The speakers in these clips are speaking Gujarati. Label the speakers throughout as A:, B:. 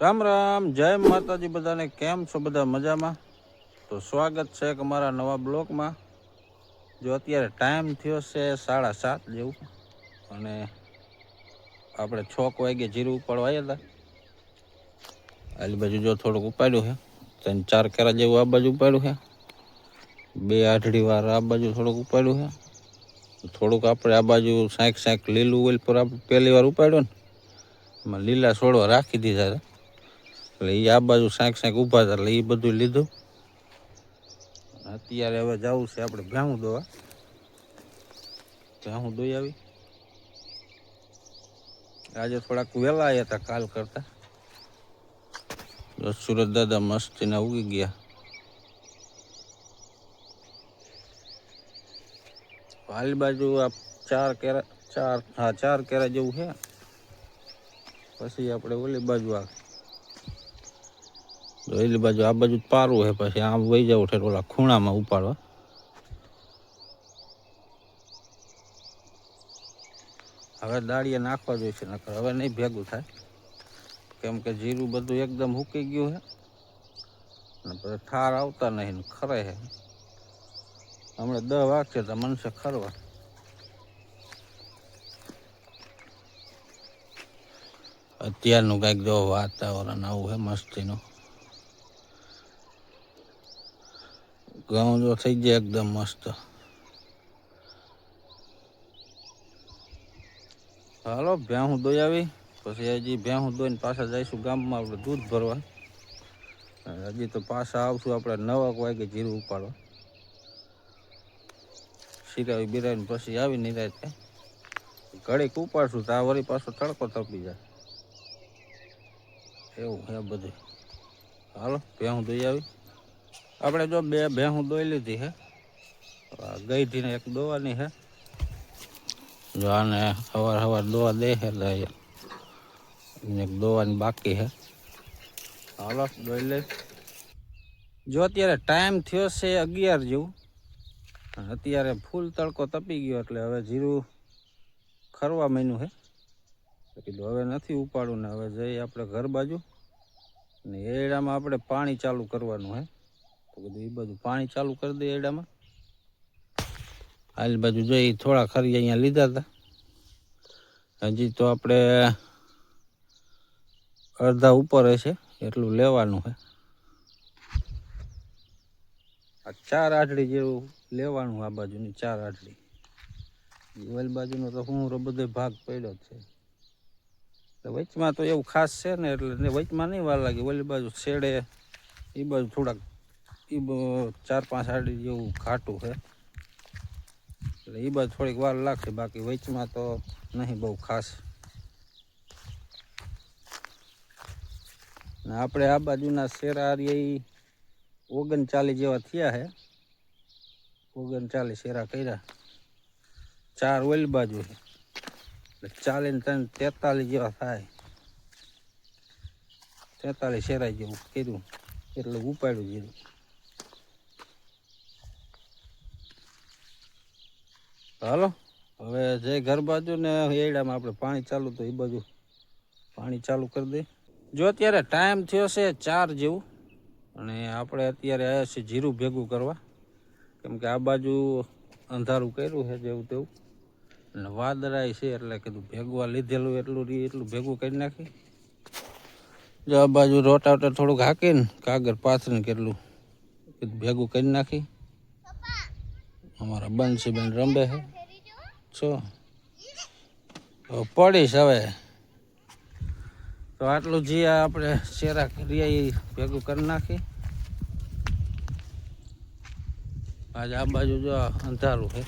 A: રામ રામ, જય માતાજી બધાને. કેમ છો બધા? મજામાં? તો સ્વાગત છે એક અમારા નવા બ્લોગમાં. જો અત્યારે ટાઈમ થયો છે 7:30 જેવું, અને આપણે 6 વાગે જીરું ઉપાડવા આવ્યા હતા. આલી બાજુ જો થોડુંક ઉપાડ્યું છે, 3-4 કેરા જેવું આ બાજુ ઉપાડ્યું છે, 2 આઠડી વાર આ બાજુ થોડુંક ઉપાડ્યું છે. થોડુંક આપણે આ બાજુ સાંક લીલું ઓઇલ પર આપણે પહેલી વાર ઉપાડ્યો ને, એમાં લીલા છોડવા રાખી દીધા હતા. એટલે એ આ બાજુ સાંક ઊભા હતા, એટલે એ બધું લીધું. અત્યારે હવે જવું છે આપણે ભેહું દોવા. ભેહું દોઈ આવી. આજે થોડાક વહેલા આવ્યા હતા કાલ કરતા. સુરત દાદા મસ્તીના ઉગી ગયા. હાલ બાજુ આ 4 કેરા જેવું છે. પછી આપણે ઓલી બાજુ ઓલી બાજુ આ બાજુ પારું છે, પછી આમ વહી જવું છે ઓલા ખૂણામાં ઉપાડવા. હવે દાળીએ નાખવા જોઈશે, નકર હવે નહીં ભેગું થાય, કેમ કે જીરું બધું એકદમ સૂકી ગયું છે ને પછી ઠાર આવતા નહીં ને ખરે છે. હમણાં 10 વાગશે તો મનસે ખરવા. અત્યારનું કંઈક જો વાતાવરણ આવું છે મસ્તીનું. ઘઉં જો થઈ જાય એકદમ મસ્ત. હાલો ભેહું દોઈ આવી. પછી હજી ભેહું દોઈને પાછા જઈશું ગામમાં આપણે દૂધ ભરવા. હજી તો પાછા આવશું આપણે 9 વાગે જીરું ઉપાડવા. સિરાવી બિરાવીને પછી આવી નિરાતે ઘડીક ઉપાડશું તો આ વળી પાછો તડકો તપી જાય. એવું છે બધું. હાલો ભેહું દોઈ આવી. આપણે જો 2 ભેહું દોઈ લીધી છે. ગઈઢીને એક દોવાની છે. જો આને સવાર દોવા દે છે એટલે એક દોવાની બાકી છે. હાલો દોઈ લે. જો અત્યારે ટાઈમ થયો છે 11 જેવું, અત્યારે ફૂલ તડકો તપી ગયો, એટલે હવે જીરું ખરવા માંડ્યું છે. કીધું હવે નથી ઉપાડવું ને હવે જઈએ આપણે ઘર બાજુ, ને એડામાં આપણે પાણી ચાલુ કરવાનું છે. તો કીધું એ બધું પાણી ચાલુ કરી દઈએ એડામાં. હાલ બાજુ જોઈ થોડા ખરી અહીંયા લીધા હતા. હજી તો આપણે અડધા ઉપર હશે એટલું લેવાનું છે. આ 4 આઠડી જેવું લેવાનું. આ બાજુની 4 આઠડી. ઓલી બાજુનો તો હું બધો ભાગ પડ્યો છે. વચમાં તો એવું ખાસ છે ને, એટલે વચમાં નહીં વાર લાગે. ઓલી બાજુ છેડે એ બાજુ થોડાક 4-5 આઠડી જેવું ઘાટું છે, એટલે એ બાજુ થોડીક વાર લાગશે. બાકી વચમાં તો નહીં બહુ ખાસ. ને આપણે આ બાજુના શેરા એ 39 જેવા થયા છે. 39 શેરા કર્યા. 4 ઓલી બાજુ છે, એટલે 40 ને 43 જેવા થાય. 43 શેરા જેવું કર્યું, એટલે ઉપાડ્યું જીરું. હાલો હવે જે ઘર બાજુ ને એડામાં આપણે પાણી ચાલુ, તો એ બાજુ પાણી ચાલુ કરી દે. જો અત્યારે ટાઈમ થયો છે 4 જેવું, અને આપણે અત્યારે આવ્યા છીએ જીરું ભેગું કરવા. કેમ કે આ બાજુ અંધારું કર્યું છે જેવું તેવું, અને વાદળાય છે, એટલે કીધું ભેગવા લીધેલું એટલું ભેગું કરી નાખી. જો આ બાજુ રોટાવટર થોડુંક હાકીને કાગળ પાથરીને કેટલું ભેગું કરી નાખી. અમારા બંસીબેન રંબે છે. છો પડીશ હવે તો આટલું જે આપણે શેરા કરીએ એ ભેગું કરી નાખી. આજે આ બાજુ જો અંધારું છે,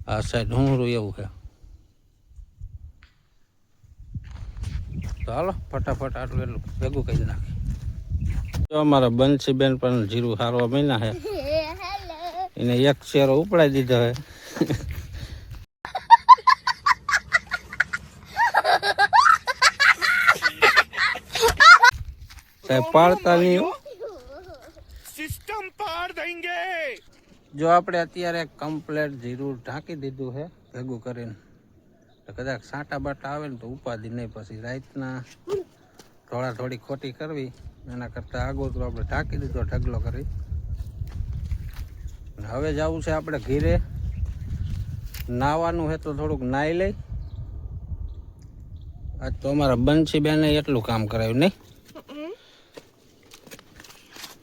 A: આ સાઈડ હુંરું એવું છે. તો હાલો ફટાફટ આટલું એટલું ભેગું કરી નાખી. જો અમારા બંસીબેન પણ જીરું હારવા મહિના છે, એને એક શેરો ઉપડાઈ દીધો છે. સાહેબ પાડતા નહીં, સિસ્ટમ પાડ દેંગે. જો આપણે અત્યારે કમ્પ્લેટ જીરું ઢાંકી દીધું છે ભેગું કરીને. કદાચ સાંટા બાટા આવે ને તો ઉપાધિ નહીં. પછી રાતના થોડી ખોટી કરવી એના કરતાં આગોતરું આપણે ઢાંકી દીધો ઢગલો કરી. હવે જવું છે આપણે ઘીરે, નાવાનું છે તો થોડુંક નાહી લઈ. આજ તો અમારા બંસી બેને એટલું કામ કરાવ્યું નહીં?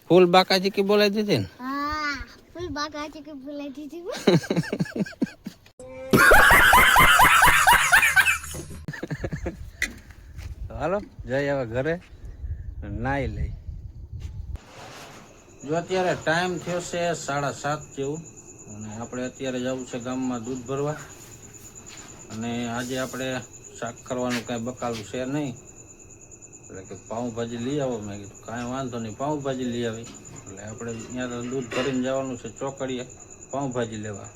A: ફૂલ બાકાજી કી બોલાવી દીધી ને?
B: હા, ફૂલ બાકાજી કી બોલાવી દીધી.
A: હાલો જઈ હવે ઘરે નાહી લઈ. જો અત્યારે ટાઈમ થયો છે 7:30 જેવું, અને આપણે અત્યારે જવું છે ગામમાં દૂધ ભરવા. અને આજે આપણે શાક કરવાનું કાંઈ બકાલું છે નહીં, એટલે કે પાઉંભાજી લઈ આવો. મેં કીધું કાંઈ વાંધો નહીં, પાઉંભાજી લઈ આવી. એટલે આપણે ત્યાં તો દૂધ ભરીને જવાનું છે ચોકડીએ પાઉંભાજી લેવા.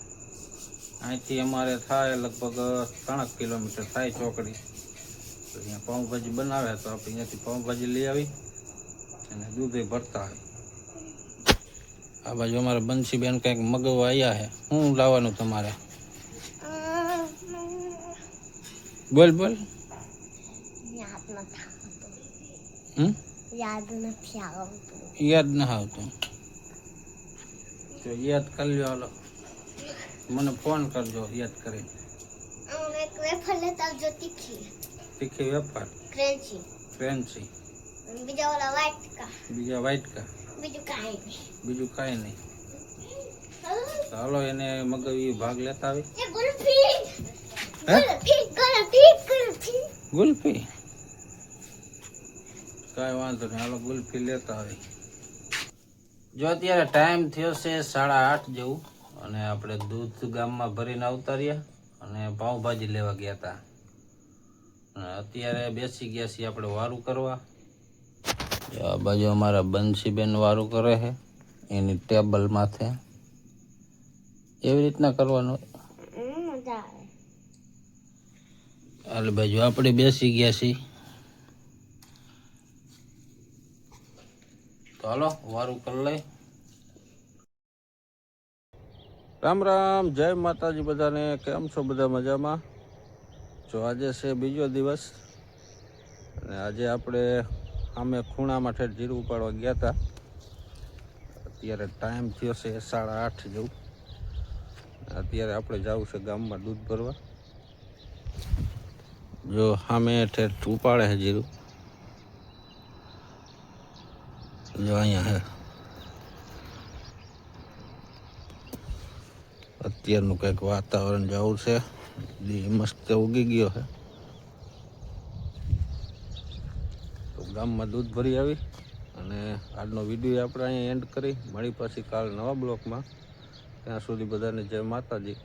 A: અહીંથી અમારે થાય લગભગ 3 કિલોમીટર થાય ચોકડી. તો અહીંયા પાઉંભાજી બનાવે તો આપણે અહીંયાથી પાઉંભાજી લઈ આવી અને દૂધે ભરતા હોય. આ બાજુ અમારે બંસીબેન કંઈક મગવા આવ્યા છે. શું લાવવાનું તમારે? બોલ બોલ.
B: યાદ નથી આવતું.
A: યાદ ના આવતું તો યાદ કરી લો. હાલો મને ફોન કરજો યાદ કરીને.
B: એક વેફર લેતા આવજો,
A: તીખી વેફર, ક્રેન્ચી.
B: બીજા ઓલા
A: વ્હાઈટ કા. બીજું કાંઈ નહીં. ચાલો એને મગવી ભાગ લેતા આવી. ગુલ્ફી કાંઈ વાંધો નહીં, હાલો ગુલ્ફી લેતા આવી. જો અત્યારે ટાઈમ થયો છે 8:30 જેવું, અને આપણે દૂધ ગામમાં ભરીને આવતા રહ્યા અને પાઉંભાજી લેવા ગયા હતા. અત્યારે બેસી ગયા છીએ આપણે વારું કરવા. આ બાજુ અમારા બંસીબેન વારું કરે છે એની ટેબલ માથે. એવી રીતના કરવાનું. હાલ બાજુ આપણે બેસી ગયા છીએ. તો હાલો વારું કરી લઈ. રામ રામ, જય માતાજી બધાને. કેમ છો બધા? મજામાં? જો આજે છે બીજો દિવસ, અને આજે આપણે અમે ખૂણામાં ઠેઠ જીરું ઉપાડવા ગયા હતા. અત્યારે ટાઈમ થયો છે 8:30 જેવું. અત્યારે આપણે જવું છે ગામમાં દૂધ ભરવા. જો સામે ઠેઠ ઉપાડે છે જીરું. જો અહીંયા હે અત્યારનું કંઈક વાતાવરણ જવું છે. મસ્ત ઉગી ગયો છે. તો ગામમાં દૂધ ભરી આવી અને આજનો વિડીયો આપણે અહીંયા એન્ડ કરી. મળી પછી કાલ નવા બ્લોકમાં. ત્યાં સુધી બધાને જય માતાજી.